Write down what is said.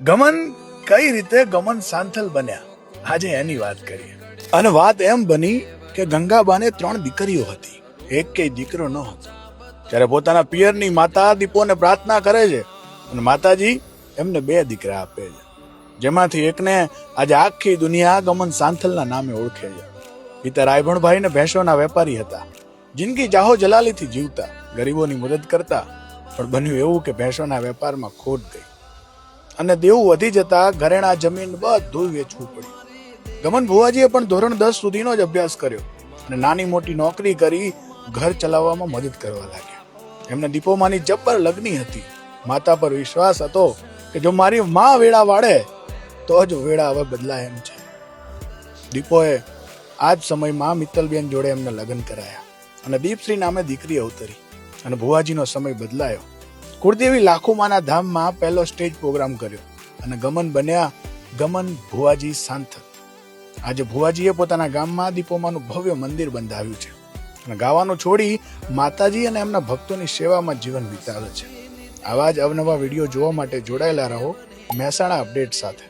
ગમન કઈ રીતે ગમન સાંથલ બન્યા, આજે એની વાત કરીએ. અને વાત એમ બની કે ગંગાબાને 3 દીકરીઓ હતી, એક કે દીકરો ન હતો. ત્યારે પોતાના પિયરની માતા દીપોને પ્રાર્થના કરે છે અને માતાજી એમને 2 દીકરા આપે છે, જેમાંથી એકને આજે આખી દુનિયા ગમન સાંથલના નામે ઓળખે છે. પિતા રાયભણભાઈ ને ભેંસોના વેપારી હતા. જિંદગી જાહો જલાલીથી જીવતા, ગરીબોની મદદ કરતા. પણ બન્યું એવું કે ભેંસોના વેપારમાં ખોટ ગઈ અને દેવું વધી જતા ઘરેણા જમીન બધું વેચવું પડ્યું. ગમન ભુવાજીએ પણ ધોરણ 10 સુધીનો જ અભ્યાસ કર્યો અને નાની મોટી નોકરી કરી ઘર ચલાવવામાં મદદ કરવા લાગ્યા. એમને દીપોમાંની જબ્બર લગ્ની હતી. માતા પર વિશ્વાસ હતો કે જો મારી માં વેળા વાળે તો જ વેળા હવે બદલાય એમ છે. દીપોએ આ જ સમયમાં મિત્તલબેન જોડે એમને લગ્ન કરાયા અને દીપશ્રી નામે દીકરી અવતરી અને ભુવાજીનો સમય બદલાયો. કુળદેવી લાખોમાના ધામમાં પહેલો સ્ટેજ પ્રોગ્રામ કર્યો અને ગમન બન્યા ગમન ભુવાજી સાંથલ. આજે ભુવાજીએ પોતાના ગામમાં દીપોમાનું ભવ્ય મંદિર બંધાવ્યું છે અને ગાવાનું છોડી માતાજી અને એમના ભક્તોની સેવામાં જીવન વિતાવે છે. આવા જ અવનવા વિડીયો જોવા માટે જોડાયેલા રહો મહેસાણા અપડેટ સાથે.